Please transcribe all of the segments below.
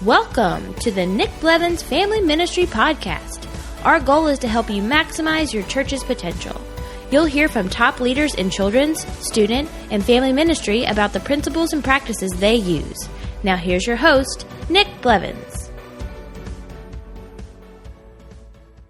Welcome to the Nick Blevins Family Ministry Podcast. Our goal is to help you maximize your church's potential. You'll hear from top leaders in children's, student, and family ministry about the principles and practices they use. Now here's your host, Nick Blevins.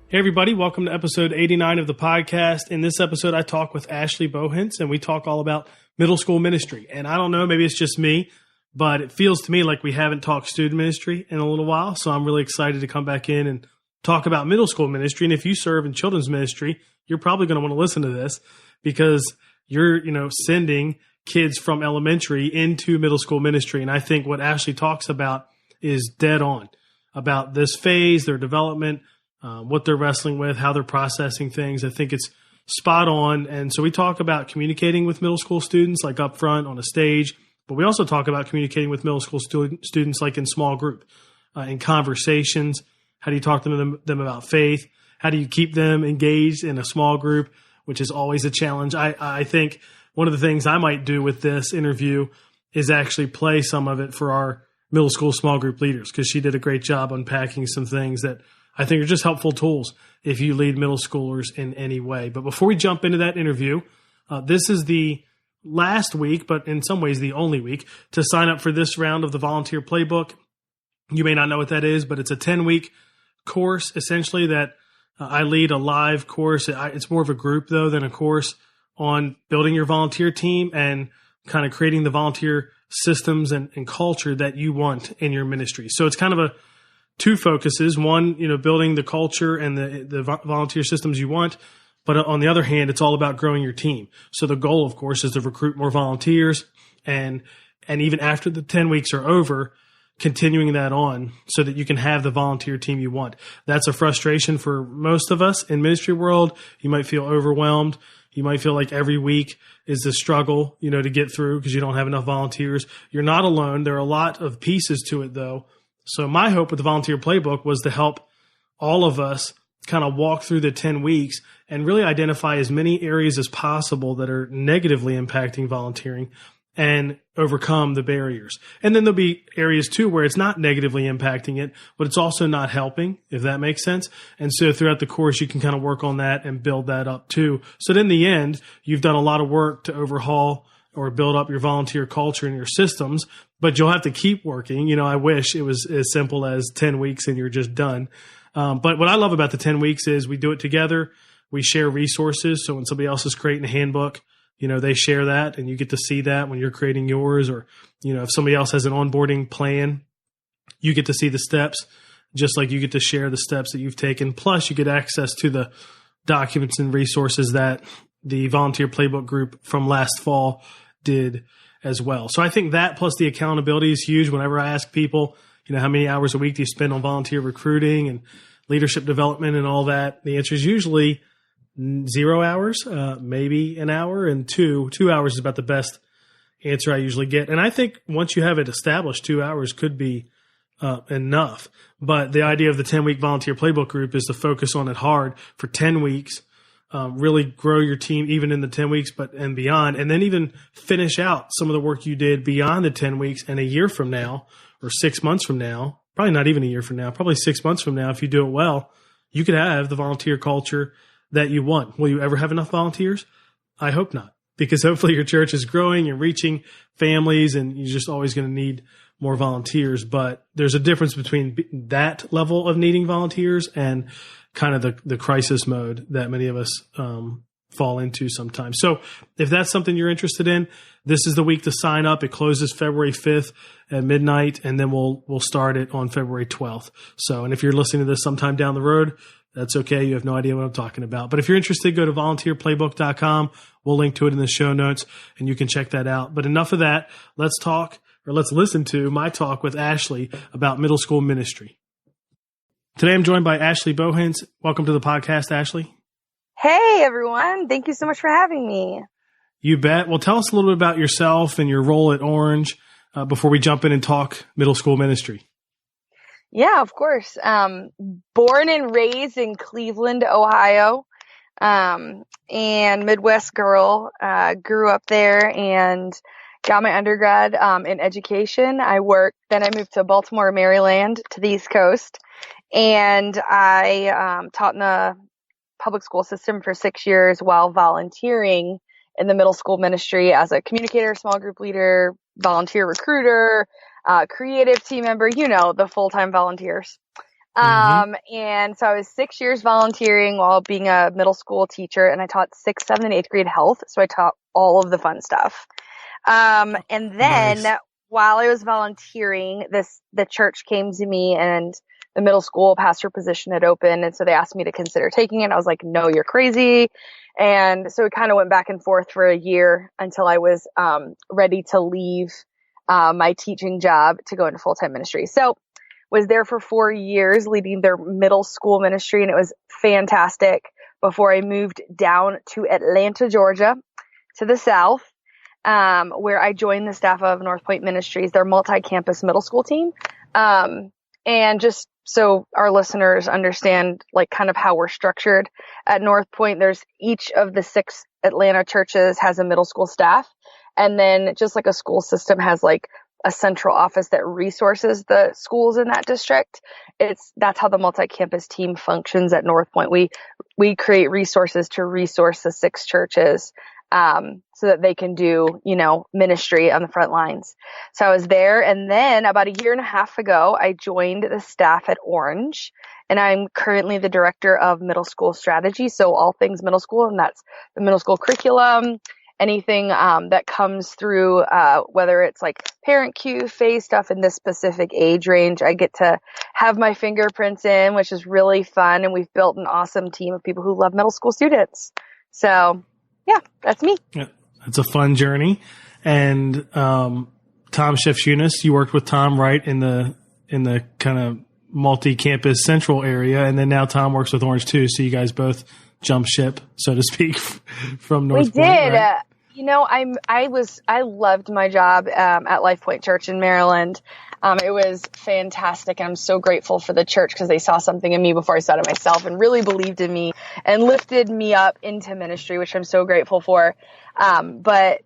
Hey everybody, welcome to episode 89 of the podcast. In this episode, I talk with Ashley Bohinc, and we talk all about middle school ministry. And I don't know, maybe it's just me, but it feels to me like we haven't talked student ministry in a little while. So I'm really excited to come back in and talk about middle school ministry. And if you serve in children's ministry, you're probably going to want to listen to this because you're, sending kids from elementary into middle school ministry. And I think what Ashley talks about is dead on about this phase, their development, what they're wrestling with, how they're processing things. I think it's spot on. And so we talk about communicating with middle school students, like up front on a stage. But we also talk about communicating with middle school students like in small group, in conversations. How do you talk to them about faith? How do you keep them engaged in a small group, which is always a challenge. I think one of the things I might do with this interview is actually play some of it for our middle school small group leaders, because she did a great job unpacking some things that I think are just helpful tools if you lead middle schoolers in any way. But before we jump into that interview, this is the last week, but in some ways the only week, to sign up for this round of the Volunteer Playbook. You may not know what that is, but it's a 10-week course, essentially, that I lead a live course. It's more of a group, though, than a course on building your volunteer team and kind of creating the volunteer systems and culture that you want in your ministry. So it's kind of two focuses. One, building the culture and the volunteer systems you want. But on the other hand, it's all about growing your team. So the goal, of course, is to recruit more volunteers and even after the 10 weeks are over, continuing that on so that you can have the volunteer team you want. That's a frustration for most of us in ministry world. You might feel overwhelmed. You might feel like every week is a struggle, to get through because you don't have enough volunteers. You're not alone. There are a lot of pieces to it, though. So my hope with the Volunteer Playbook was to help all of us kind of walk through the 10 weeks and really identify as many areas as possible that are negatively impacting volunteering and overcome the barriers. And then there'll be areas too where it's not negatively impacting it, but it's also not helping, if that makes sense. And so throughout the course, you can kind of work on that and build that up too. So then in the end, you've done a lot of work to overhaul or build up your volunteer culture and your systems, but you'll have to keep working. I wish it was as simple as 10 weeks and you're just done. But what I love about the 10 weeks is we do it together. We share resources. So when somebody else is creating a handbook, they share that and you get to see that when you're creating yours, or, if somebody else has an onboarding plan, you get to see the steps, just like you get to share the steps that you've taken. Plus you get access to the documents and resources that the Volunteer Playbook group from last fall did as well. So I think that plus the accountability is huge. Whenever I ask people, how many hours a week do you spend on volunteer recruiting and leadership development and all that? The answer is usually 0 hours, maybe an hour, and 2 hours is about the best answer I usually get. And I think once you have it established, 2 hours could be enough. But the idea of the 10-week Volunteer Playbook group is to focus on it hard for 10 weeks, really grow your team even in the 10 weeks and beyond, and then even finish out some of the work you did beyond the 10 weeks. And a year from now or 6 months from now, probably not even a year from now, probably 6 months from now, if you do it well, you could have the volunteer culture that you want. Will you ever have enough volunteers? I hope not, because hopefully your church is growing and reaching families and you're just always going to need more volunteers. But there's a difference between that level of needing volunteers and kind of the crisis mode that many of us fall into sometimes. So if that's something you're interested in, this is the week to sign up. It closes February 5th at midnight, and then we'll start it on February 12th. So, and if you're listening to this sometime down the road, that's okay. You have no idea what I'm talking about. But if you're interested, go to volunteerplaybook.com. We'll link to it in the show notes, and you can check that out. But enough of that. Let's listen to my talk with Ashley about middle school ministry. Today I'm joined by Ashley Bohinc. Welcome to the podcast, Ashley. Hey, everyone. Thank you so much for having me. You bet. Well, tell us a little bit about yourself and your role at Orange before we jump in and talk middle school ministry. Yeah, of course. Born and raised in Cleveland, Ohio, and Midwest girl, grew up there and got my undergrad in education. Then I moved to Baltimore, Maryland, to the East Coast, and I taught in the public school system for 6 years while volunteering in the middle school ministry as a communicator, small group leader, volunteer recruiter, creative team member, the full-time volunteers. And so I was 6 years volunteering while being a middle school teacher, and I taught 6th, 7th, and 8th grade health. So I taught all of the fun stuff. And then while I was volunteering, the church came to me and the middle school pastor position had opened. And so they asked me to consider taking it. I was like, no, you're crazy. And so it kind of went back and forth for a year until I was, ready to leave, my teaching job to go into full-time ministry. So was there for 4 years leading their middle school ministry, and it was fantastic before I moved down to Atlanta, Georgia, to the south, where I joined the staff of North Point Ministries, their multi-campus middle school team. And just so our listeners understand, like, kind of how we're structured at North Point, there's each of the 6 Atlanta churches has a middle school staff. And then just like a school system has like a central office that resources the schools in that district. That's how the multi-campus team functions at North Point. We create resources to resource the 6 churches, so that they can do, ministry on the front lines. So I was there, and then about a year and a half ago, I joined the staff at Orange, and I'm currently the director of middle school strategy. So all things middle school, and that's the middle school curriculum, anything that comes through, whether it's like parent QFA stuff in this specific age range, I get to have my fingerprints in, which is really fun. And we've built an awesome team of people who love middle school students. So yeah, that's me. Yeah, it's a fun journey. And Tom Shefchunas, you worked with Tom, right, in the kind of multi-campus central area, and then now Tom works with Orange too. So you guys both jump ship, so to speak, from North Point. We did. Right? I loved my job at Life Point Church in Maryland. It was fantastic. I'm so grateful for the church because they saw something in me before I saw it in myself and really believed in me and lifted me up into ministry, which I'm so grateful for. But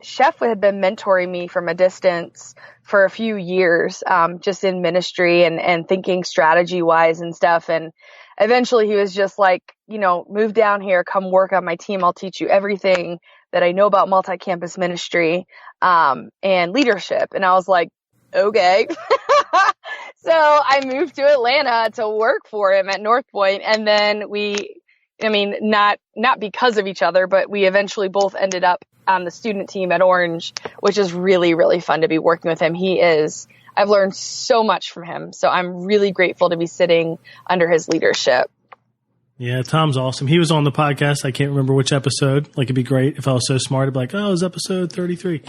Chef had been mentoring me from a distance for a few years, just in ministry and thinking strategy wise and stuff. And eventually he was just like, move down here, come work on my team. I'll teach you everything that I know about multi-campus ministry, and leadership. And I was like, okay. So I moved to Atlanta to work for him at North Point. And then not because of each other, but we eventually both ended up on the student team at Orange, which is really, really fun to be working with him. I've learned so much from him. So I'm really grateful to be sitting under his leadership. Yeah, Tom's awesome. He was on the podcast. I can't remember which episode. Like, it'd be great if I was so smart. I'd be like, oh, it was episode 33.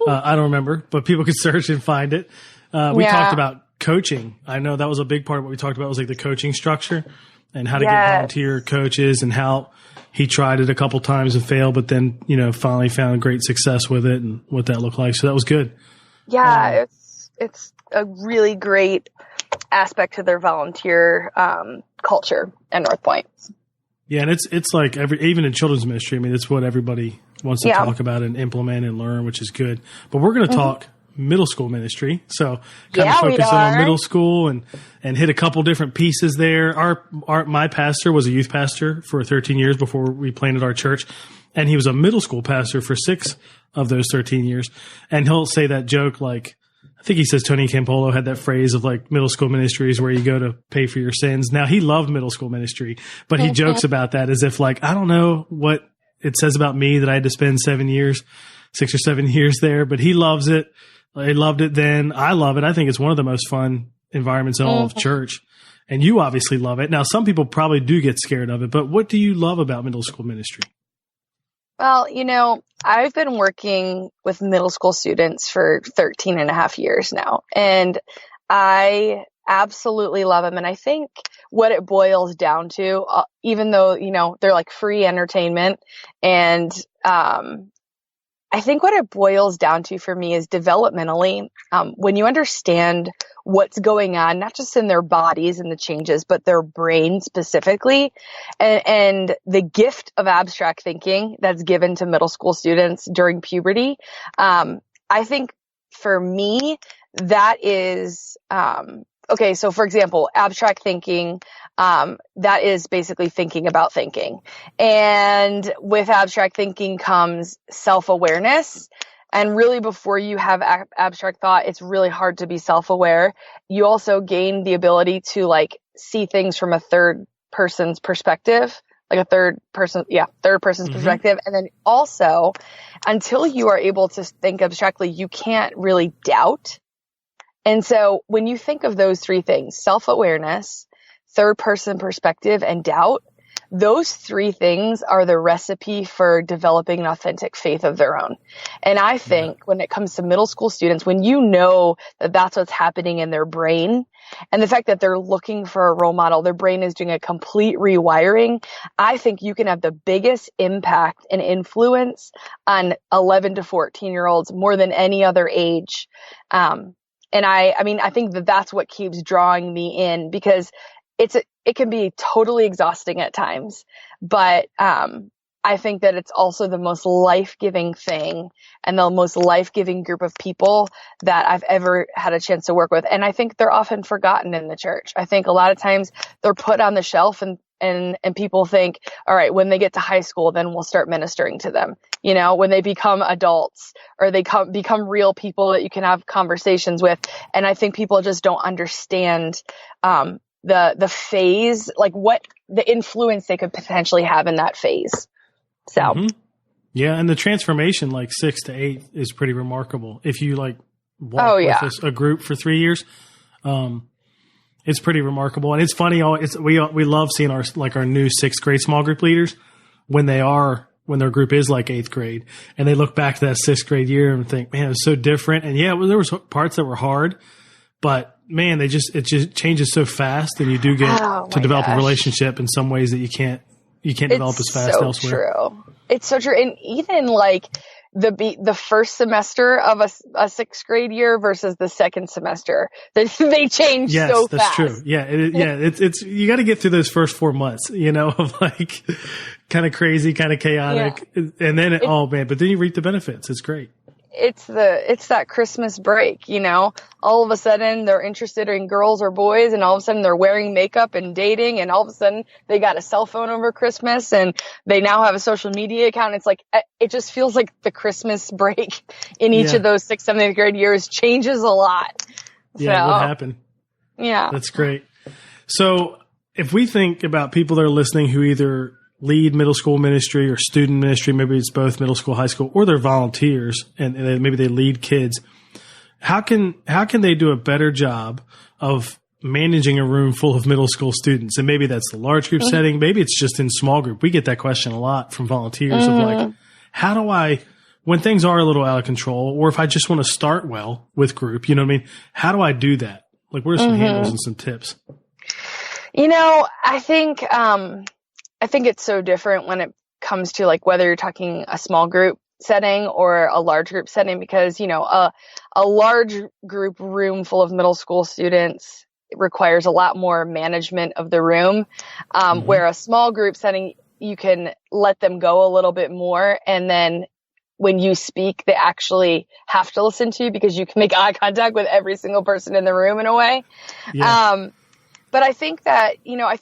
I don't remember, but people could search and find it. We talked about coaching. I know that was a big part of what we talked about was like the coaching structure and how to get volunteer coaches, and how he tried it a couple times and failed, but then, finally found great success with it and what that looked like. So that was good. Yeah, it's a really great aspect to their volunteer culture at North Point. Yeah, and it's like even in children's ministry, it's what everybody wants to talk about and implement and learn, which is good. But we're going to talk middle school ministry, so kind of focus on middle school and hit a couple different pieces there. My pastor was a youth pastor for 13 years before we planted our church, and he was a middle school pastor for 6 of those 13 years. And he'll say that joke like, I think he says Tony Campolo had that phrase of like middle school ministries where you go to pay for your sins. Now, he loved middle school ministry, but he jokes about that as if like, I don't know what it says about me that I had to spend 6 or 7 years there, but he loves it. He loved it then. I love it. I think it's one of the most fun environments in all of church. And you obviously love it. Now, some people probably do get scared of it, but what do you love about middle school ministry? Well, I've been working with middle school students for 13 and a half years now, and I absolutely love them. And I think what it boils down to, even though, they're like free entertainment, and I think what it boils down to for me is developmentally, when you understand what's going on, not just in their bodies and the changes, but their brain specifically, and the gift of abstract thinking that's given to middle school students during puberty, I think for me, that is, okay. So for example, abstract thinking, that is basically thinking about thinking. And with abstract thinking comes self-awareness. And really, before you have abstract thought, it's really hard to be self-aware. You also gain the ability to like see things from a third person's perspective, like a third person's perspective. And then also, until you are able to think abstractly, you can't really doubt. And so when you think of those three things, self-awareness, third person perspective, and doubt, those three things are the recipe for developing an authentic faith of their own. And I think when it comes to middle school students, when you know that that's what's happening in their brain, and the fact that they're looking for a role model, their brain is doing a complete rewiring, I think you can have the biggest impact and influence on 11 to 14-year-olds more than any other age. And I mean, I think that that's what keeps drawing me in, because it can be totally exhausting at times, but I think that it's also the most life-giving thing and the most life-giving group of people that I've ever had a chance to work with. And I think they're often forgotten in the church. I think a lot of times they're put on the shelf and people think, all right, when they get to high school, then we'll start ministering to them. You know, when they become adults or they become real people that you can have conversations with. And I think people just don't understand, the phase, like what the influence they could potentially have in that phase. So, yeah. And the transformation, like 6 to 8 is pretty remarkable. If you like walk with a group for 3 years, it's pretty remarkable. And it's funny. We love seeing our new 6th grade small group leaders when their group is like 8th grade and they look back to that 6th grade year and think, man, it was so different. And yeah, there was parts that were hard, but man, it just changes so fast, and you do get to develop a relationship in some ways that you can't develop as fast elsewhere. True. It's so true. And even like the first semester of a 6th grade year versus the second semester, they change so fast. Yes, that's true. Yeah. It's you got to get through those first 4 months, you know, of like kind of crazy, kind of chaotic. Yeah. And then, but then you reap the benefits. It's great. It's that Christmas break, you know, all of a sudden they're interested in girls or boys, and all of a sudden they're wearing makeup and dating, and all of a sudden they got a cell phone over Christmas and they now have a social media account. It's like, it just feels like the Christmas break in each of those 6th, 7th, 8th grade years changes a lot. Yeah. What happened? Yeah. That's great. So if we think about people that are listening who either lead middle school ministry or student ministry, maybe it's both middle school, high school, or they're volunteers and maybe they lead kids. How can they do a better job of managing a room full of middle school students? And maybe that's the large group setting. Maybe it's just in small group. We get that question a lot from volunteers of like, how do I, when things are a little out of control, or if I just want to start well with group, you know what I mean? How do I do that? Like, what are some handles and some tips? You know, I think it's so different when it comes to like whether you're talking a small group setting or a large group setting, because, you know, a large group room full of middle school students requires a lot more management of the room, where a small group setting, you can let them go a little bit more. And then when you speak, they actually have to listen to you because you can make eye contact with every single person in the room in a way. Yeah. But I think that, you know, I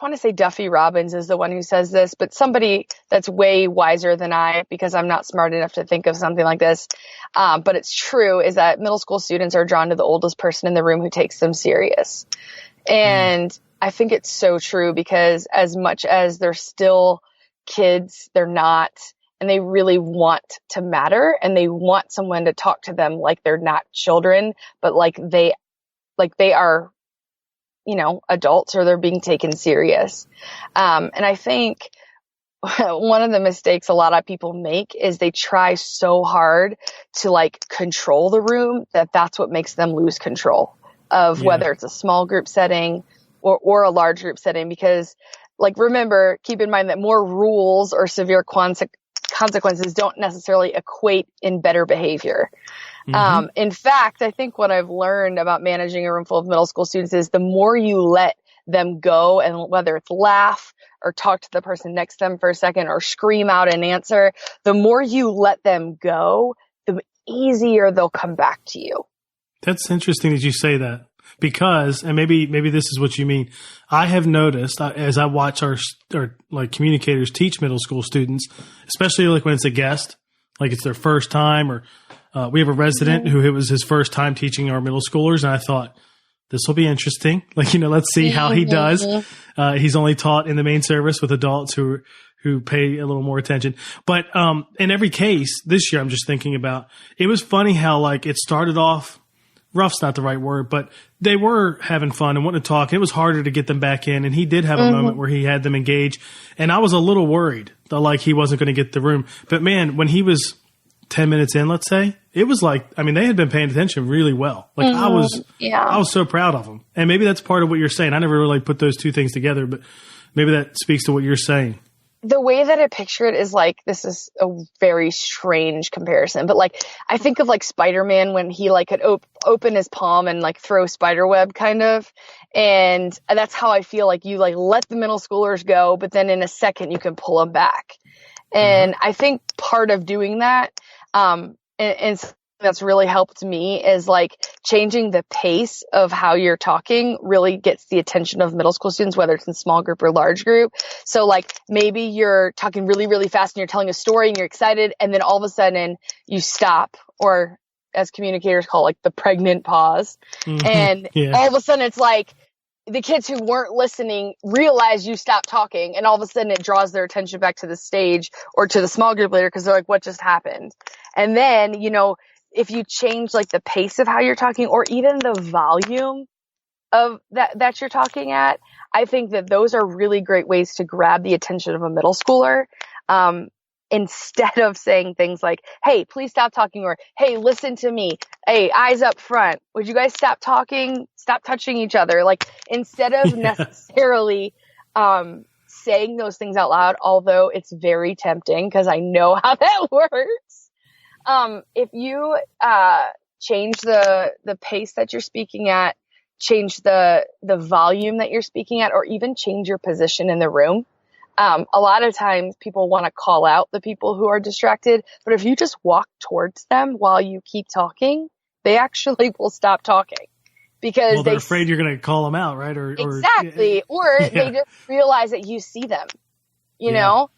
want to say Duffy Robbins is the one who says this, but somebody that's way wiser than I, because I'm not smart enough to think of something like this. But it's true, is that middle school students are drawn to the oldest person in the room who takes them serious. And I think it's so true, because as much as they're still kids, they're not, and they really want to matter, and they want someone to talk to them like they're not children, but like they are, you know, adults, or they're being taken serious. And I think one of the mistakes a lot of people make is they try so hard to like control the room that's what makes them lose control of whether it's a small group setting or a large group setting. Because like, remember, keep in mind that more rules or severe consequences don't necessarily equate in better behavior. In fact, I think what I've learned about managing a room full of middle school students is the more you let them go, and whether it's laugh or talk to the person next to them for a second or scream out an answer, the more you let them go, the easier they'll come back to you. That's interesting that you say that, because, and maybe this is what you mean. I have noticed as I watch our like communicators teach middle school students, especially like when it's a guest, like it's their first time, or we have a resident who it was his first time teaching our middle schoolers. And I thought, this will be interesting. Like, let's see how he does. He's only taught in the main service with adults who pay a little more attention. But in every case this year, I'm just thinking about, it was funny how like it started off, rough's not the right word, but they were having fun and wanting to talk. It was harder to get them back in. And he did have a moment where he had them engage. And I was a little worried that like he wasn't going to get the room. But man, when he was 10 minutes in, let's say, it was like, I mean, they had been paying attention really well. Like I was so proud of them. And maybe that's part of what you're saying. I never really put those two things together, but maybe that speaks to what you're saying. The way that I picture it is like, this is a very strange comparison, but like, I think of like Spider-Man when he like could open his palm and like throw spider web kind of. And that's how I feel like you like let the middle schoolers go, but then in a second you can pull them back. And I think part of doing that, and that's really helped me is like changing the pace of how you're talking really gets the attention of middle school students, whether it's in small group or large group. So like maybe you're talking really, really fast and you're telling a story and you're excited, and then all of a sudden you stop, or as communicators call like the pregnant pause. And all of a sudden it's like the kids who weren't listening realize you stopped talking, and all of a sudden it draws their attention back to the stage or to the small group leader, because they're like, what just happened? And then, if you change like the pace of how you're talking, or even the volume of that you're talking at, I think that those are really great ways to grab the attention of a middle schooler. Instead of saying things like, hey, please stop talking, or hey, listen to me. Hey, eyes up front. Would you guys stop talking? Stop touching each other. Like instead of necessarily, saying those things out loud, although it's very tempting because I know how that works. If you change the pace that you're speaking at, change the volume that you're speaking at, or even change your position in the room. A lot of times people want to call out the people who are distracted, but if you just walk towards them while you keep talking, they actually will stop talking, because they're afraid you're going to call them out, right? Exactly. Or they just realize that you see them, you know?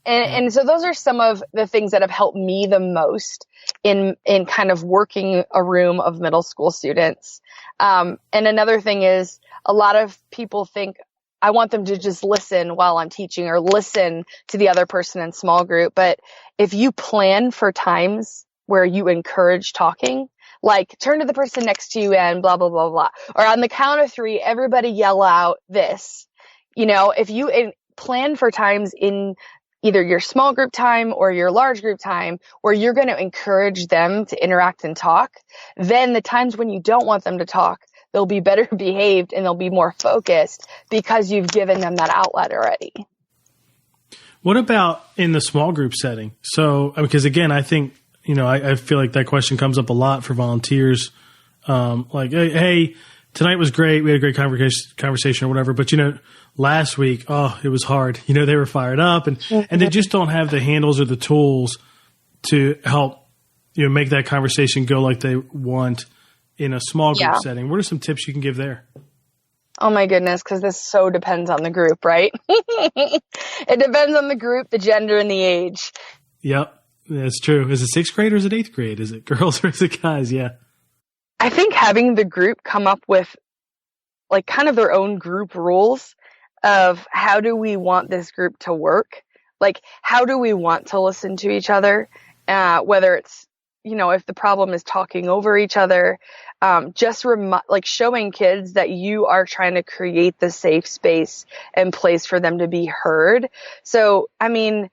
And so those are some of the things that have helped me the most in kind of working a room of middle school students. And another thing is, a lot of people think I want them to just listen while I'm teaching, or listen to the other person in small group. But if you plan for times where you encourage talking, like turn to the person next to you and blah, blah, blah, blah, or on the count of 3, everybody yell out this, if you plan for times in either your small group time or your large group time where you're going to encourage them to interact and talk, then the times when you don't want them to talk, they'll be better behaved and they'll be more focused because you've given them that outlet already. What about in the small group setting? So, because again, I think, I feel like that question comes up a lot for volunteers. Like, hey, tonight was great. We had a great conversation or whatever, but last week, it was hard. They were fired up and they just don't have the handles or the tools to help, make that conversation go like they want in a small group setting. What are some tips you can give there? Oh my goodness, because this so depends on the group, right? It depends on the group, the gender, and the age. Yep, that's true. Is it 6th grade or is it 8th grade? Is it girls or is it guys? Yeah. I think having the group come up with like kind of their own group rules of how do we want this group to work? Like, how do we want to listen to each other? Whether it's, if the problem is talking over each other, just like showing kids that you are trying to create the safe space and place for them to be heard. So, I mean,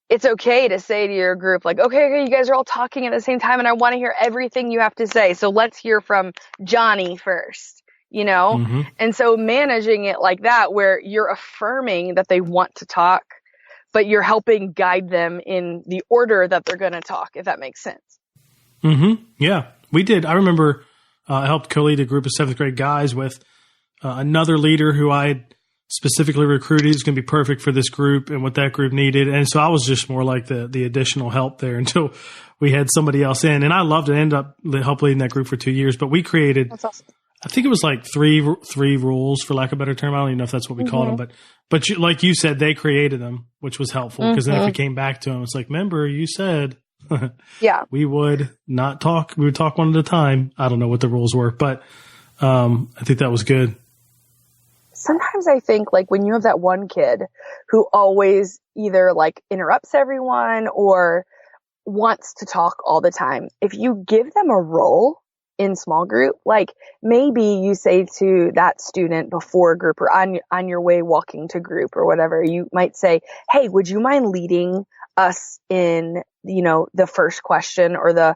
it's okay to say to your group, like, okay, you guys are all talking at the same time and I want to hear everything you have to say. So let's hear from Johnny first, And so managing it like that, where you're affirming that they want to talk, but you're helping guide them in the order that they're going to talk, if that makes sense. Yeah, we did. I remember I helped co-lead a group of 7th grade guys with another leader who I had specifically recruited. He's going to be perfect for this group and what that group needed. And so I was just more like the additional help there until we had somebody else in. And I loved it. I ended up help leading that group for 2 years. But we created, That's awesome. I think it was like three rules, for lack of a better term. I don't even know if that's what we called them. But like you said, they created them, which was helpful. Because then if we came back to them, it's like, remember, you said we would not talk. We would talk one at a time. I don't know what the rules were, but I think that was good. Sometimes I think like when you have that one kid who always either like interrupts everyone or wants to talk all the time, if you give them a role in small group, like maybe you say to that student before group or on your way walking to group or whatever, you might say, hey, would you mind leading us in, the first question or the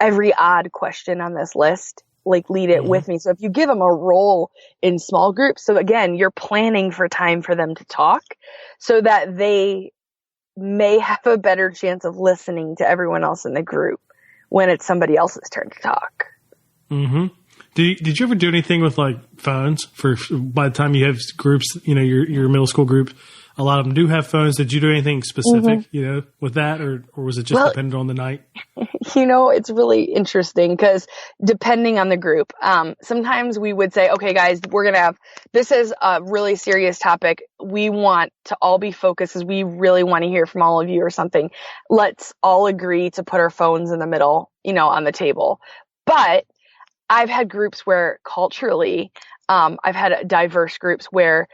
every odd question on this list? Like lead it with me. So if you give them a role in small groups, so again, you're planning for time for them to talk so that they may have a better chance of listening to everyone else in the group when it's somebody else's turn to talk. Mm-hmm. Did you ever do anything with like phones for by the time you have groups, your middle school group? A lot of them do have phones. Did you do anything specific, with that, or was it just dependent on the night? It's really interesting because depending on the group, sometimes we would say, okay, guys, this is a really serious topic. We want to all be focused because we really want to hear from all of you or something. Let's all agree to put our phones in the middle, on the table. But I've had groups where culturally, I've had diverse groups where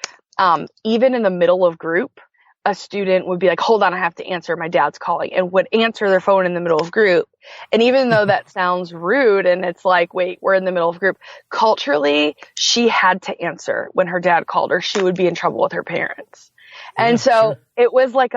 even in the middle of group, a student would be like, hold on, I have to answer. My dad's calling, and would answer their phone in the middle of group. And even though that sounds rude and it's like, wait, we're in the middle of group, culturally, she had to answer when her dad called or she would be in trouble with her parents. And so it was like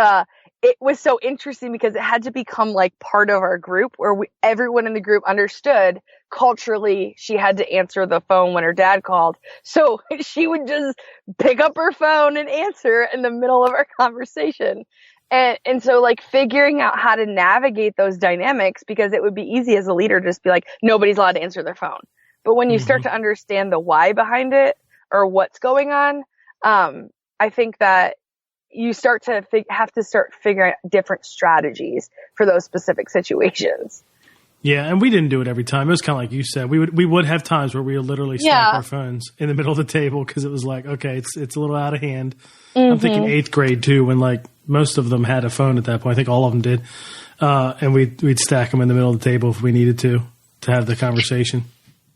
it was so interesting because it had to become like part of our group where everyone in the group understood culturally she had to answer the phone when her dad called. So she would just pick up her phone and answer in the middle of our conversation. And so like figuring out how to navigate those dynamics, because it would be easy as a leader to just be like, nobody's allowed to answer their phone. But when you start to understand the why behind it or what's going on, I think that you start to have to start figuring out different strategies for those specific situations. Yeah, and we didn't do it every time. It was kind of like you said. We would have times where we would literally stack our phones in the middle of the table because it was like, okay, it's a little out of hand. I'm thinking 8th grade too, when like most of them had a phone at that point. I think all of them did, and we'd stack them in the middle of the table if we needed to have the conversation.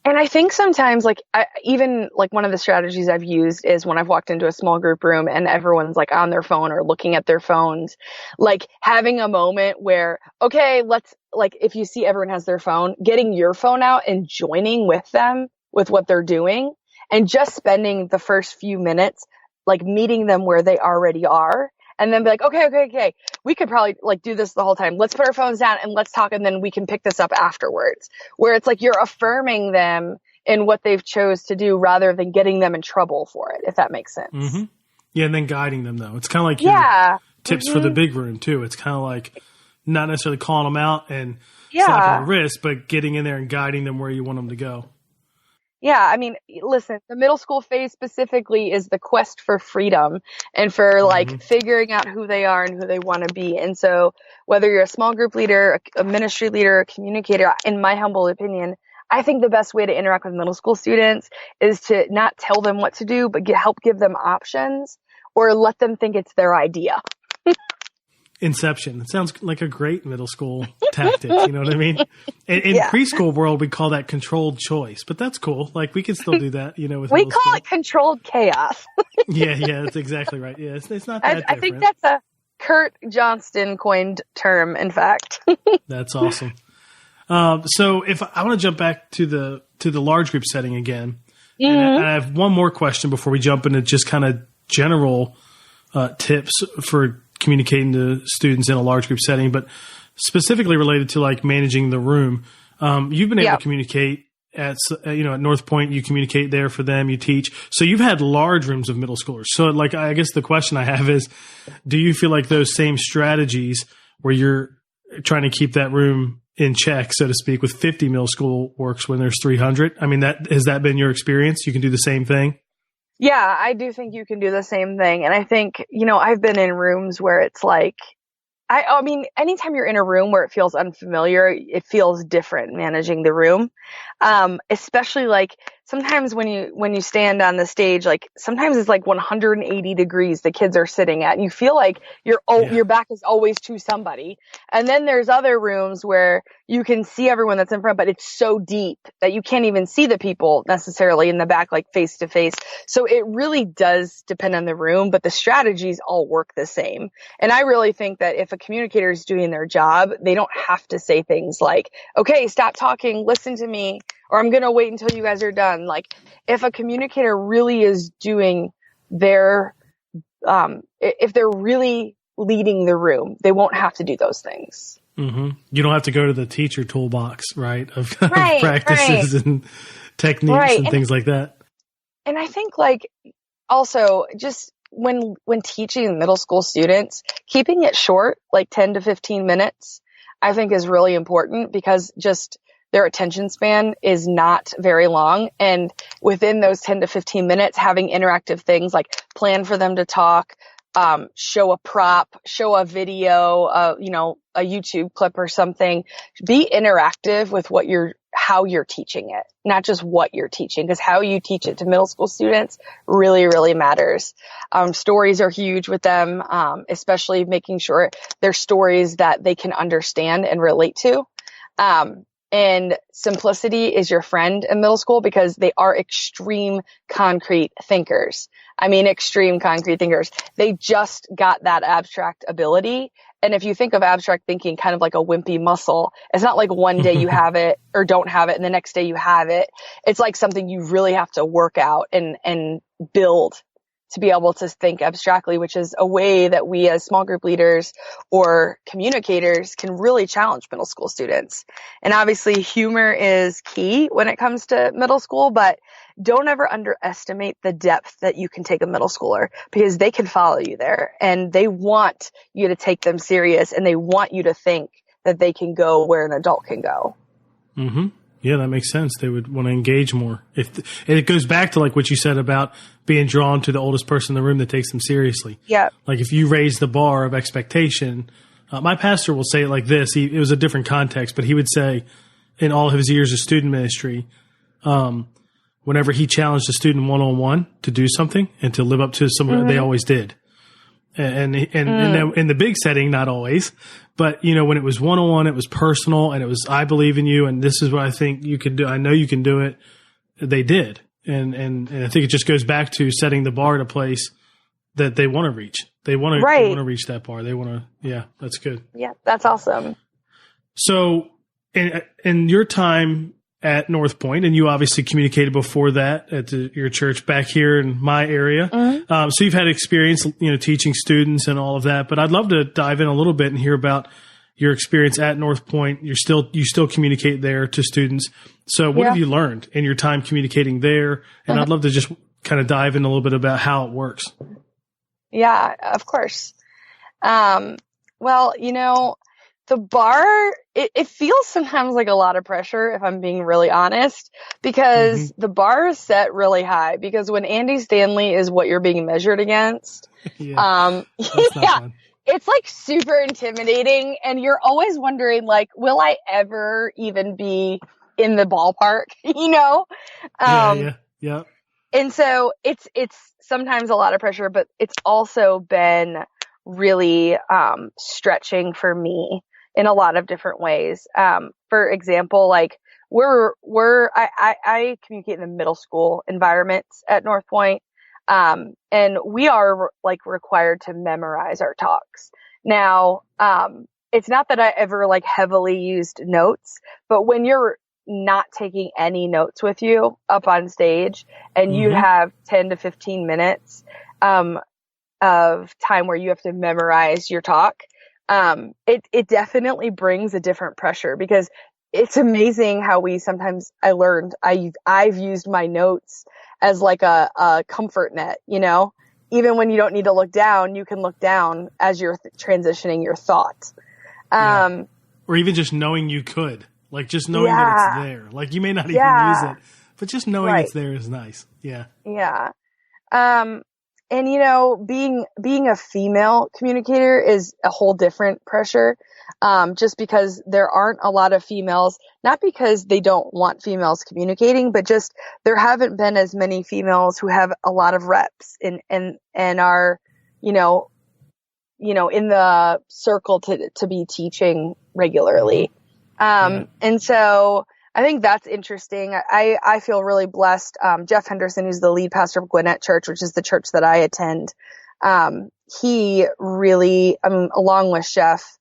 And I think sometimes, like, even like one of the strategies I've used is when I've walked into a small group room and everyone's like on their phone or looking at their phones, like having a moment where, okay, let's like, if you see everyone has their phone, getting your phone out and joining with them with what they're doing and just spending the first few minutes, like meeting them where they already are. And then be like, okay. We could probably like do this the whole time. Let's put our phones down and let's talk. And then we can pick this up afterwards, where it's like you're affirming them in what they've chose to do rather than getting them in trouble for it, if that makes sense. Mm-hmm. Yeah. And then guiding them though. It's kind of like your tips for the big room too. It's kind of like not necessarily calling them out and slapping the wrist, but getting in there and guiding them where you want them to go. Yeah, I mean, listen, the middle school phase specifically is the quest for freedom and for like figuring out who they are and who they want to be. And so whether you're a small group leader, a ministry leader, a communicator, in my humble opinion, I think the best way to interact with middle school students is to not tell them what to do, but help give them options or let them think it's their idea. Inception. It sounds like a great middle school tactic. You know what I mean? In preschool world, we call that controlled choice, but that's cool. Like we can still do that, with we call it controlled chaos. yeah, that's exactly right. Yeah, it's not that different. I think that's a Kurt Johnston coined term, in fact. That's awesome. So if I want to jump back to the large group setting again, and I have one more question before we jump into just kind of general tips for communicating to students in a large group setting, but specifically related to like managing the room. You've been able to communicate at North Point, you communicate there for them, you teach. So you've had large rooms of middle schoolers. So like, I guess the question I have is, do you feel like those same strategies where you're trying to keep that room in check, so to speak, with 50 middle school works when there's 300? I mean, has that been your experience? You can do the same thing? Yeah, I do think you can do the same thing. And I think, I've been in rooms where it's like, I mean, anytime you're in a room where it feels unfamiliar, it feels different managing the room. Especially like sometimes when you stand on the stage, like sometimes it's like 180 degrees the kids are sitting at, and you feel like your back is always to somebody. And then there's other rooms where you can see everyone that's in front, but it's so deep that you can't even see the people necessarily in the back, like face to face. So it really does depend on the room, but the strategies all work the same. And I really think that if a communicator is doing their job, they don't have to say things like, okay, stop talking, listen to me, or I'm going to wait until you guys are done. Like if a communicator really is doing their, if they're really leading the room, they won't have to do those things. Mm-hmm. You don't have to go to the teacher toolbox, right? Of practices and techniques and things like that. And I think like also just when teaching middle school students, keeping it short, like 10 to 15 minutes, I think is really important because just their attention span is not very long. And within those 10 to 15 minutes, having interactive things like plan for them to talk, show a prop, show a video, a YouTube clip or something. Be interactive with how you're teaching it, not just what you're teaching, because how you teach it to middle school students really, really matters. Stories are huge with them, especially making sure they're stories that they can understand and relate to. And simplicity is your friend in middle school because they are extreme concrete thinkers. I mean, extreme concrete thinkers. They just got that abstract ability. And if you think of abstract thinking kind of like a wimpy muscle, it's not like one day you have it or don't have it and the next day you have it. It's like something you really have to work out and build to be able to think abstractly, which is a way that we as small group leaders or communicators can really challenge middle school students. And obviously humor is key when it comes to middle school, but don't ever underestimate the depth that you can take a middle schooler because they can follow you there and they want you to take them serious and they want you to think that they can go where an adult can go. Mm-hmm. Yeah, that makes sense. They would want to engage more. And it goes back to like what you said about being drawn to the oldest person in the room that takes them seriously. Yeah. Like if you raise the bar of expectation, my pastor will say it like this. It was a different context, but he would say in all of his years of student ministry, whenever he challenged a student one-on-one to do something and to live up to something, they always did. And in the big setting, not always, but when it was one-on-one, it was personal and it was, I believe in you and this is what I think you can do. I know you can do it. They did. And I think it just goes back to setting the bar at a place that they want to reach. They want to reach that bar. They want to, yeah, that's good. Yeah, that's awesome. So in your time at North Point, and you obviously communicated before that at your church back here in my area. Mm-hmm. So you've had experience, teaching students and all of that, but I'd love to dive in a little bit and hear about your experience at North Point. You still communicate there to students. So what have you learned in your time communicating there? And I'd love to just kind of dive in a little bit about how it works. Yeah, of course. Well, the bar, it feels sometimes like a lot of pressure, if I'm being really honest, because the bar is set really high. Because when Andy Stanley is what you're being measured against, it's like super intimidating. And you're always wondering, like, will I ever even be in the ballpark, Yeah. And so it's sometimes a lot of pressure, but it's also been really stretching for me in a lot of different ways. For example, like I communicate in the middle school environments at North Point. And we are like required to memorize our talks. Now, it's not that I ever like heavily used notes, but when you're not taking any notes with you up on stage and you have 10 to 15 minutes, of time where you have to memorize your talk, it definitely brings a different pressure because it's amazing how I've used my notes as like a comfort net, even when you don't need to look down, you can look down as you're transitioning your thought. Or even just knowing you could, like just knowing that it's there, like you may not even use it, but just knowing it's there is nice. Yeah. Yeah. And being a female communicator is a whole different pressure. Just because there aren't a lot of females, not because they don't want females communicating, but just there haven't been as many females who have a lot of reps and are, in the circle to be teaching regularly. And so I think that's interesting. I feel really blessed. Jeff Henderson, who's the lead pastor of Gwinnett Church, which is the church that I attend, he really, along with Jeff,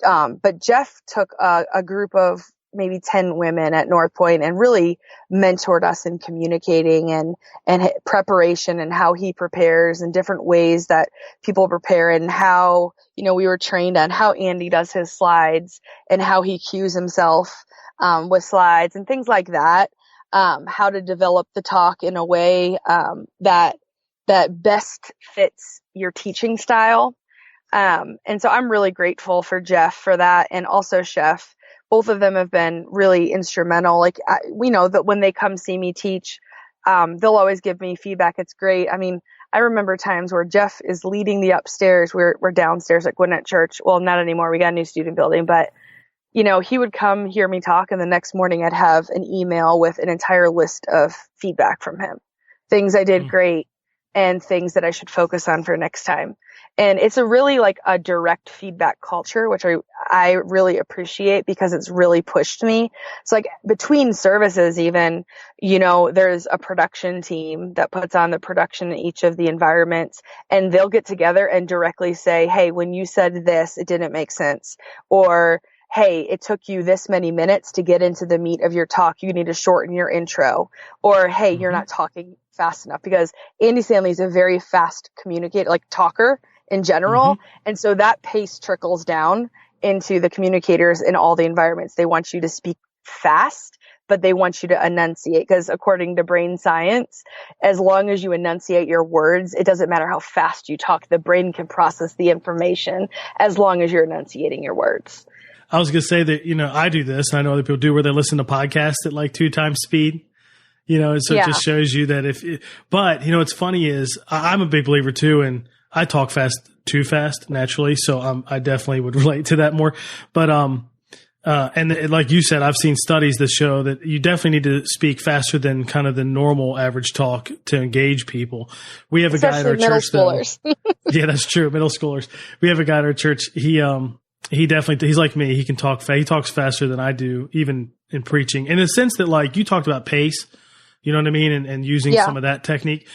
but Jeff took a group of maybe 10 women at North Point and really mentored us in communicating and preparation and how he prepares and different ways that people prepare and how, we were trained on how Andy does his slides and how he cues himself with slides and things like that, how to develop the talk in a way that best fits your teaching style. And so I'm really grateful for Jeff for that, and also Chef. Both of them have been really instrumental. Like, we know that when they come see me teach, they'll always give me feedback. It's great. I remember times where Jeff is leading the upstairs. We're downstairs at Gwinnett Church. Well, not anymore. We got a new student building, but he would come hear me talk, and the next morning I'd have an email with an entire list of feedback from him. Things I did great and things that I should focus on for next time. And it's a really like a direct feedback culture, which I really appreciate because it's really pushed me. It's like between services even, there's a production team that puts on the production in each of the environments, and they'll get together and directly say, hey, when you said this, it didn't make sense. Or, hey, it took you this many minutes to get into the meat of your talk. You need to shorten your intro. Or, hey, you're not talking fast enough, because Andy Stanley is a very fast communicator, like talker in general. And so that pace trickles down into the communicators in all the environments. They want you to speak fast, but they want you to enunciate, because according to brain science, as long as you enunciate your words, it doesn't matter how fast you talk. The brain can process the information as long as you're enunciating your words. I was going to say that, I do this, and I know other people do, where they listen to podcasts at like 2 times speed. It just shows you that but what's funny is I'm a big believer too, and I talk too fast naturally. So, I definitely would relate to that more, but, and like you said, I've seen studies that show that you definitely need to speak faster than kind of the normal average talk to engage people. We have a guy at our church, yeah, that's true. Middle schoolers. We have a guy at our church. He definitely, he's like me. He can talk fast. He talks faster than I do, even in preaching, in the sense that, like, you talked about pace, you know what I mean? And using some of that technique.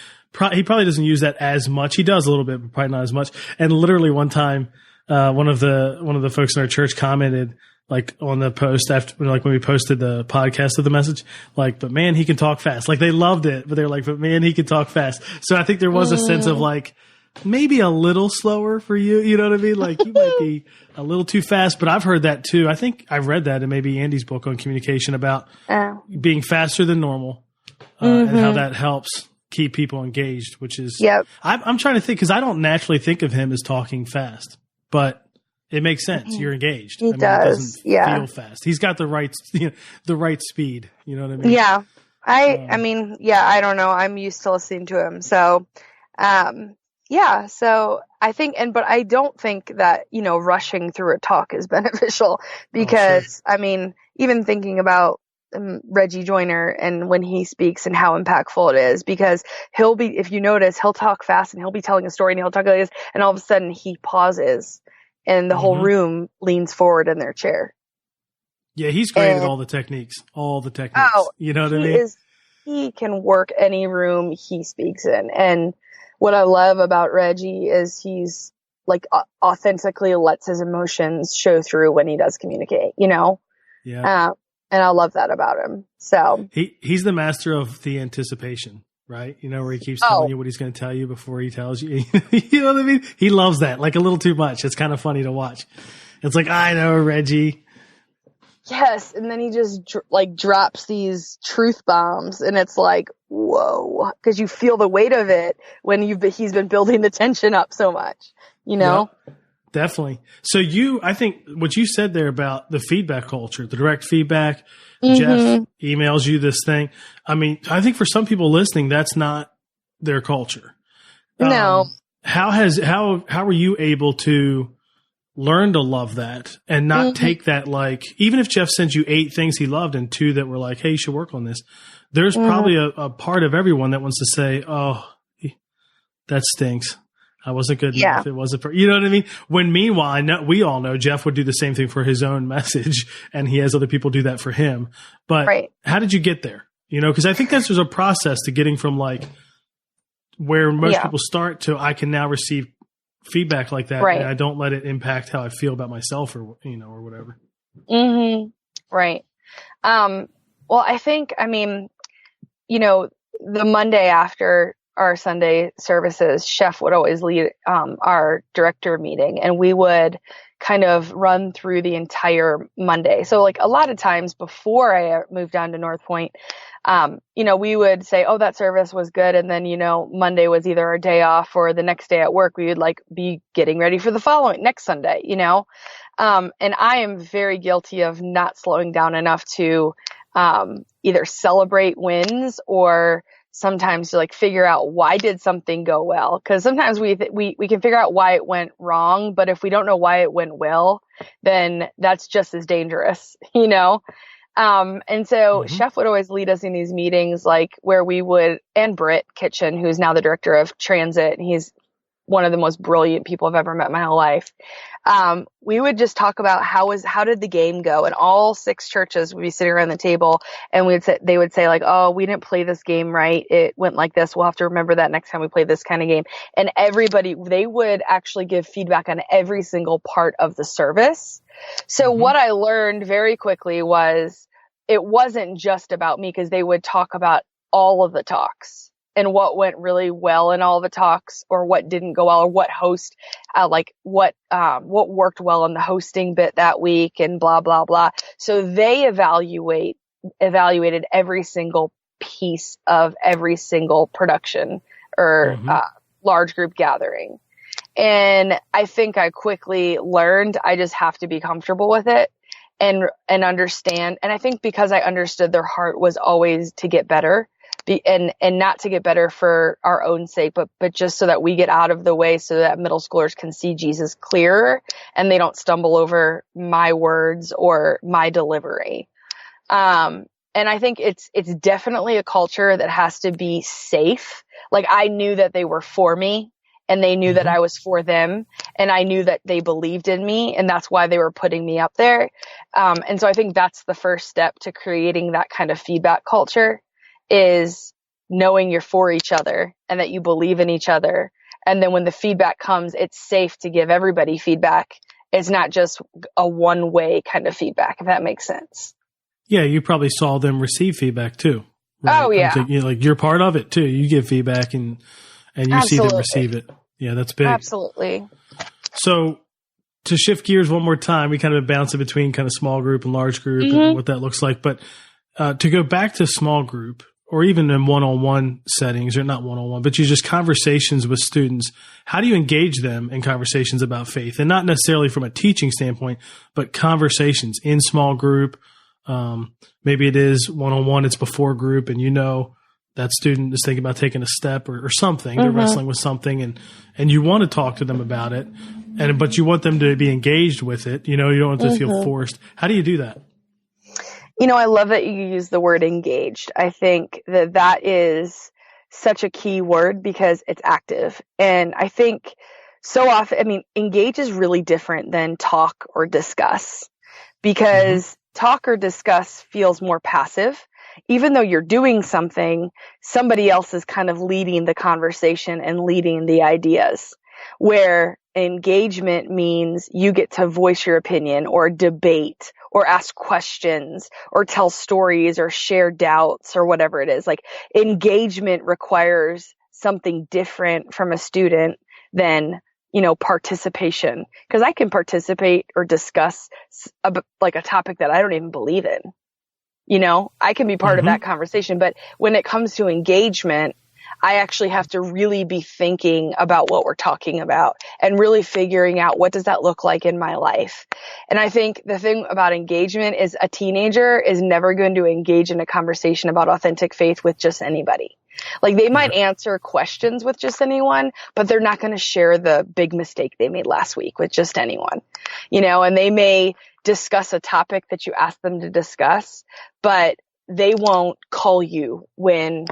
He probably doesn't use that as much. He does a little bit, but probably not as much. And literally one time, one of the folks in our church commented, like, on the post after, like, when we posted the podcast of the message, like, but man, he can talk fast. Like, they loved it, but they're like, but man, he can talk fast. So I think there was a sense of, like, maybe a little slower for you. You know what I mean? Like, you might be a little too fast, but I've heard that too. I think I read that in maybe Andy's book on communication about being faster than normal, and how that helps keep people engaged, which is, I'm trying to think, because I don't naturally think of him as talking fast, but it makes sense. You're engaged. He does. It doesn't feel fast. He's got the right speed. You know what I mean? Yeah. I don't know. I'm used to listening to him. So, so I think, but I don't think that, rushing through a talk is beneficial, because, even thinking about Reggie Joyner and when he speaks and how impactful it is, because if you notice, he'll talk fast and he'll be telling a story and he'll talk like this, and all of a sudden he pauses and the whole room leans forward in their chair. Yeah, he's great at all the techniques. Oh, you know what I mean? He can work any room he speaks in. And what I love about Reggie is he's like authentically lets his emotions show through when he does communicate, Yeah. And I love that about him. So he's the master of the anticipation, right? Where he keeps telling you what he's going to tell you before he tells you. You know what I mean? He loves that, like, a little too much. It's kind of funny to watch. It's like, I know, Reggie. Yes, and then he just drops these truth bombs, and it's like, whoa, because you feel the weight of it when he's been building the tension up so much, Yeah, definitely. So I think what you said there about the feedback culture, the direct feedback, Jeff emails you this thing. I think for some people listening, that's not their culture. No. How were you able to learn to love that and not take that, like, even if Jeff sends you 8 things he loved and 2 that were like, hey, you should work on this, there's probably a part of everyone that wants to say, oh, that stinks. I wasn't good enough. It wasn't you know what I mean? When meanwhile, we all know Jeff would do the same thing for his own message, and he has other people do that for him. But how did you get there? You know, because I think there's a process to getting from like where most people start to I can now receive feedback like that, and I don't let it impact how I feel about myself or or whatever. Right. Well, I think the Monday after our Sunday services, Chef would always lead our director meeting, and we would kind of run through the entire Monday. So like a lot of times before I moved down to North Point, we would say, oh, that service was good. And then, Monday was either our day off or the next day at work, we would like be getting ready for the next Sunday, and I am very guilty of not slowing down enough to either celebrate wins or sometimes to like figure out why did something go well. Cause sometimes we can figure out why it went wrong, but if we don't know why it went well, then that's just as dangerous, And so Chef would always lead us in these meetings, like where we would, and Britt Kitchen, who's now the director of transit, and he's one of the most brilliant people I've ever met in my whole life. We would just talk about how did the game go? And all 6 churches would be sitting around the table, and they would say like, oh, we didn't play this game right. It went like this. We'll have to remember that next time we play this kind of game. And they would actually give feedback on every single part of the service. So what I learned very quickly was it wasn't just about me, because they would talk about all of the talks and what went really well in all the talks, or what didn't go well, or what host, what worked well in the hosting bit that week, and blah, blah, blah. So they evaluated every single piece of every single production or large group gathering. And I think I quickly learned I just have to be comfortable with it and understand. And I think because I understood their heart was always to get better, and not to get better for our own sake, but just so that we get out of the way so that middle schoolers can see Jesus clearer and they don't stumble over my words or my delivery. And I think it's definitely a culture that has to be safe. Like I knew that they were for me, and they knew that I was for them, and I knew that they believed in me, and that's why they were putting me up there. And so I think that's the first step to creating that kind of feedback culture, is knowing you're for each other and that you believe in each other. And then when the feedback comes, it's safe to give everybody feedback. It's not just a one-way kind of feedback, if that makes sense. Yeah, you probably saw them receive feedback too. Right? Oh, yeah. You're part of it too. You give feedback and you see them receive it. Yeah, that's big. Absolutely. So to shift gears one more time, we kind of bounce in between kind of small group and large group and what that looks like. But to go back to small group, or even in one-on-one settings, or not one-on-one, but you just conversations with students, how do you engage them in conversations about faith? And not necessarily from a teaching standpoint, but conversations in small group. Maybe it is one-on-one, it's before group, and that student is thinking about taking a step or something. They're wrestling with something, and you want to talk to them about it, but you want them to be engaged with it. You don't want to feel forced. How do you do that? I love that you use the word engaged. I think that is such a key word because it's active. And I think so often, engage is really different than talk or discuss, because talk or discuss feels more passive. Even though you're doing something, somebody else is kind of leading the conversation and leading the ideas, where engagement means you get to voice your opinion or debate or ask questions or tell stories or share doubts or whatever it is. Like engagement requires something different from a student than, participation. Because I can participate or discuss a topic that I don't even believe in. I can be part of that conversation. But when it comes to engagement, I actually have to really be thinking about what we're talking about and really figuring out what does that look like in my life. And I think the thing about engagement is a teenager is never going to engage in a conversation about authentic faith with just anybody. Like they might answer questions with just anyone, but they're not going to share the big mistake they made last week with just anyone, and they may discuss a topic that you asked them to discuss, but they won't call you when,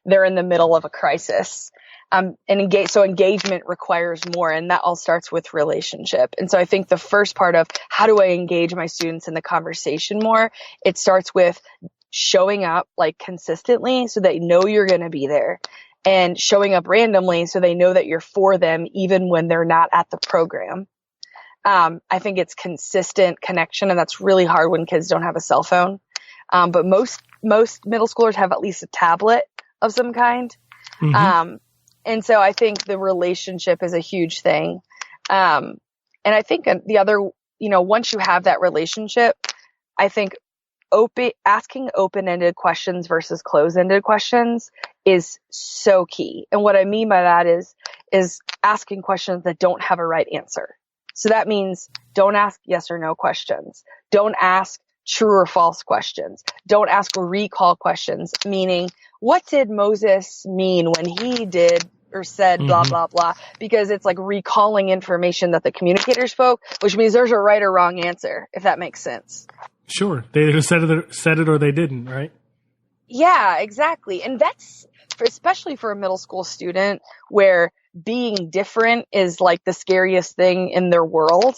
they're in the middle of a crisis. So engagement requires more, and that all starts with relationship. And so I think the first part of how do I engage my students in the conversation more, it starts with showing up like consistently so they know you're going to be there, and showing up randomly so they know that you're for them even when they're not at the program. I think it's consistent connection, and that's really hard when kids don't have a cell phone. But most middle schoolers have at least a tablet of some kind. Mm-hmm. And so I think the relationship is a huge thing. And I think the other, once you have that relationship, I think asking open-ended questions versus closed-ended questions is so key. And what I mean by that is asking questions that don't have a right answer. So that means don't ask yes or no questions. Don't ask true or false questions. Don't ask recall questions, meaning what did Moses mean when he did or said blah, blah, blah, because it's like recalling information that the communicator spoke, which means there's a right or wrong answer, if that makes sense. Sure. They either said it or they didn't, right? Yeah, exactly. And that's especially for a middle school student where being different is like the scariest thing in their world.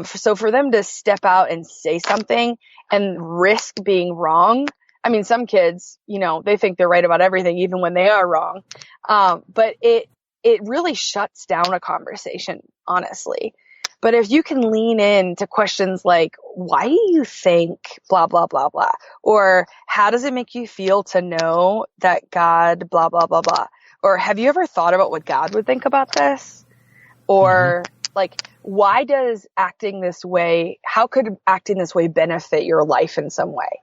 So for them to step out and say something and risk being wrong, I mean, some kids, they think they're right about everything, even when they are wrong. But it really shuts down a conversation, honestly. But if you can lean into questions like, why do you think blah, blah, blah, blah? Or how does it make you feel to know that God blah, blah, blah, blah? Or have you ever thought about what God would think about this? Or why does acting this way, how could acting this way benefit your life in some way?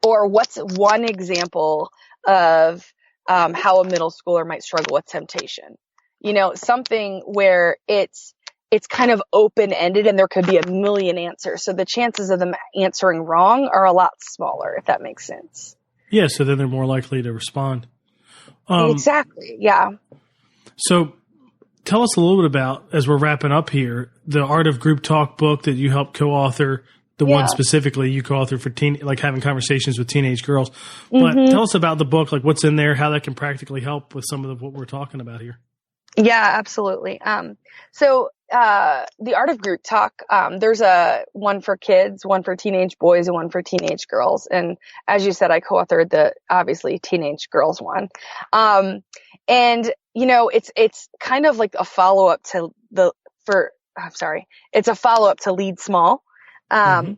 Or what's one example of how a middle schooler might struggle with temptation? Something where it's kind of open-ended and there could be a million answers. So the chances of them answering wrong are a lot smaller, if that makes sense. Yeah, so then they're more likely to respond. Exactly, yeah. So tell us a little bit about, as we're wrapping up here, the Art of Group Talk book that you helped co-author, the one specifically you co-authored for having conversations with teenage girls. But tell us about the book, like what's in there, how that can practically help with some of what we're talking about here. Yeah, absolutely. So the Art of Group Talk, there's one for kids, one for teenage boys, and one for teenage girls. And as you said, I co-authored the obviously teenage girls one. It's kind of like a follow-up to it's a follow-up to Lead Small.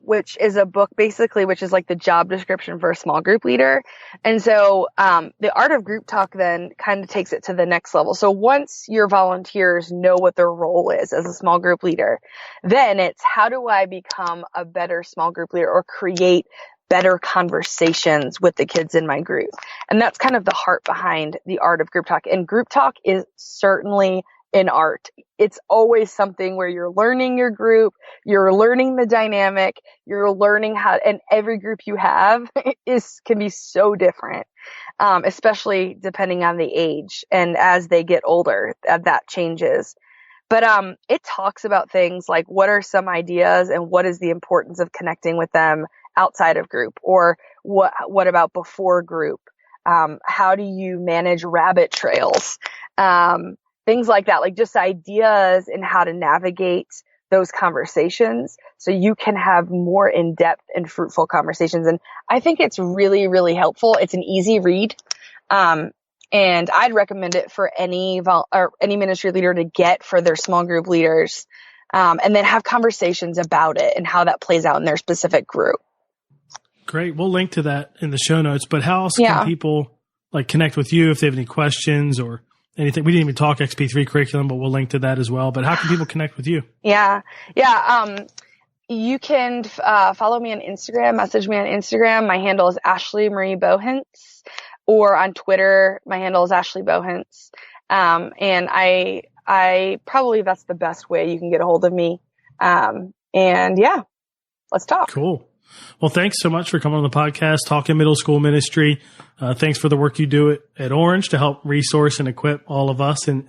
Which is a book basically, which is like the job description for a small group leader. And so, the Art of Group Talk then kind of takes it to the next level. So once your volunteers know what their role is as a small group leader, then it's how do I become a better small group leader or create better conversations with the kids in my group? And that's kind of the heart behind the Art of Group Talk. And group talk is certainly an art. It's always something where you're learning your group, you're learning the dynamic, you're learning and every group you have can be so different, especially depending on the age. And as they get older, that changes. But it talks about things like what are some ideas and what is the importance of connecting with them outside of group, or what about before group? How do you manage rabbit trails? Things like that, like just ideas in how to navigate those conversations so you can have more in-depth and fruitful conversations. And I think it's really, really helpful. It's an easy read. And I'd recommend it for any ministry leader to get for their small group leaders. And then have conversations about it and how that plays out in their specific group. Great. We'll link to that in the show notes, but how else can people connect with you if they have any questions or anything? We didn't even talk XP3 curriculum, but we'll link to that as well. But how can people connect with you? Yeah. You can follow me on Instagram, message me on Instagram. My handle is Ashley Marie Bohinc. or on Twitter, my handle is Ashley Bohinc. And I probably that's the best way you can get a hold of me. And yeah, let's talk. Cool. Well, thanks so much for coming on the podcast, talking middle school ministry. Thanks for the work you do at Orange to help resource and equip all of us and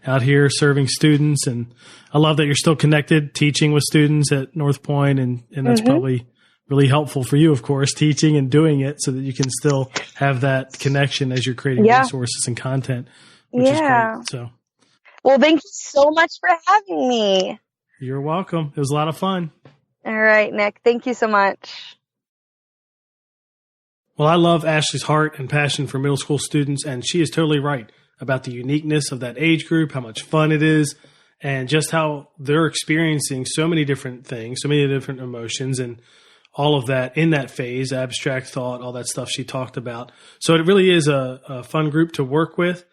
out here serving students. And I love that you're still connected, teaching with students at North Point, and that's probably really helpful for you, of course, teaching and doing it so that you can still have that connection as you're creating resources and content, which is great. So, well, thank you so much for having me. You're welcome. It was a lot of fun. All right, Nick. Thank you so much. Well, I love Ashley's heart and passion for middle school students, and she is totally right about the uniqueness of that age group, how much fun it is, and just how they're experiencing so many different things, so many different emotions, and all of that in that phase, abstract thought, all that stuff she talked about. So it really is a fun group to work with,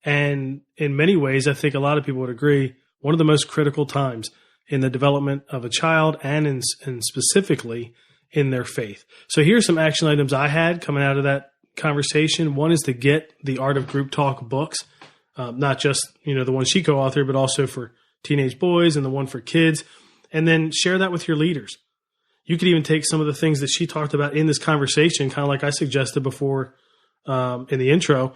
and in many ways, I think a lot of people would agree, one of the most critical times in the development of a child and specifically in their faith. So here's some action items I had coming out of that conversation. One is to get the Art of Group Talk books, not just, the one she co-authored, but also for teenage boys and the one for kids, and then share that with your leaders. You could even take some of the things that she talked about in this conversation, kind of like I suggested before in the intro.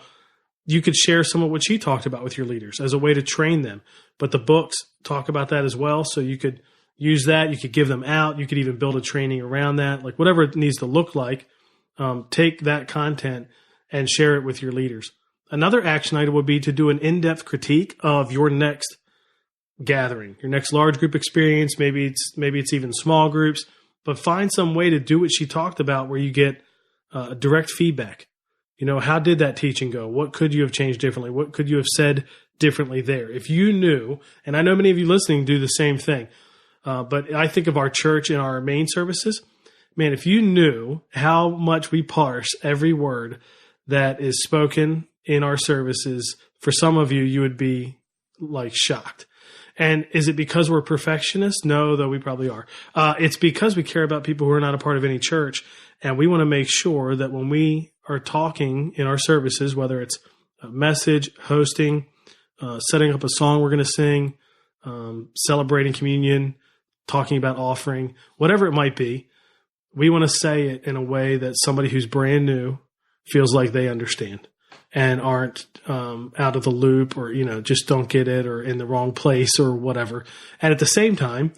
You could share some of what she talked about with your leaders as a way to train them. But the books talk about that as well. So you could use that. You could give them out. You could even build a training around that. Like whatever it needs to look like, take that content and share it with your leaders. Another action item would be to do an in-depth critique of your next gathering, your next large group experience. Maybe it's even small groups, but find some way to do what she talked about where you get direct feedback. How did that teaching go? What could you have changed differently? What could you have said differently there? If you knew, and I know many of you listening do the same thing, but I think of our church and our main services, man, if you knew how much we parse every word that is spoken in our services, for some of you, you would be like shocked. And is it because we're perfectionists? No, though we probably are. It's because we care about people who are not a part of any church. And we want to make sure that when we are talking in our services, whether it's a message, hosting, setting up a song we're going to sing, celebrating communion, talking about offering, whatever it might be, we want to say it in a way that somebody who's brand new feels like they understand and aren't out of the loop or, just don't get it or in the wrong place or whatever. And at the same time,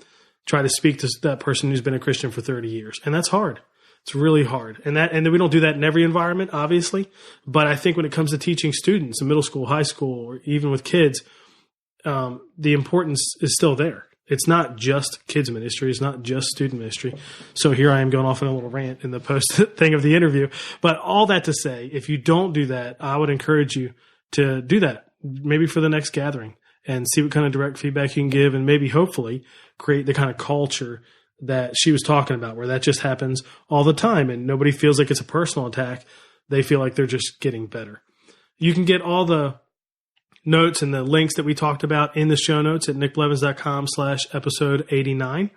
try to speak to that person who's been a Christian for 30 years. And that's hard. It's really hard. And we don't do that in every environment, obviously. But I think when it comes to teaching students in middle school, high school, or even with kids, the importance is still there. It's not just kids ministry. It's not just student ministry. So here I am going off on a little rant in the post thing of the interview. But all that to say, if you don't do that, I would encourage you to do that, maybe for the next gathering, and see what kind of direct feedback you can give, and maybe hopefully create the kind of culture that she was talking about, where that just happens all the time and nobody feels like it's a personal attack. They feel like they're just getting better. You can get all the notes and the links that we talked about in the show notes at nickblevins.com/episode 89.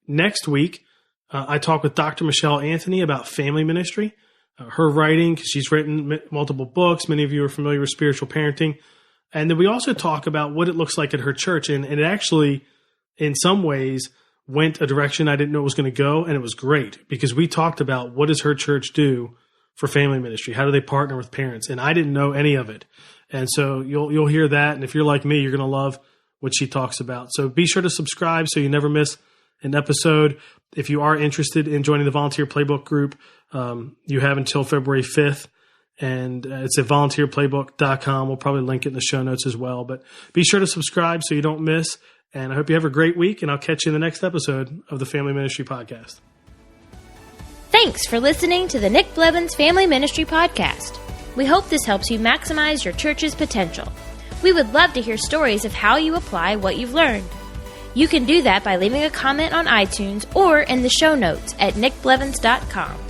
Next week, I talk with Dr. Michelle Anthony about family ministry, her writing, because she's written multiple books. Many of you are familiar with spiritual parenting. And then we also talk about what it looks like at her church. And it actually, in some ways, went a direction I didn't know it was going to go, and it was great because we talked about what does her church do for family ministry? How do they partner with parents? And I didn't know any of it. And so you'll hear that, and if you're like me, you're going to love what she talks about. So be sure to subscribe so you never miss an episode. If you are interested in joining the Volunteer Playbook group, you have until February 5th, and it's at volunteerplaybook.com. We'll probably link it in the show notes as well. But be sure to subscribe so you don't miss. And I hope you have a great week, and I'll catch you in the next episode of the Family Ministry Podcast. Thanks for listening to the Nick Blevins Family Ministry Podcast. We hope this helps you maximize your church's potential. We would love to hear stories of how you apply what you've learned. You can do that by leaving a comment on iTunes or in the show notes at nickblevins.com.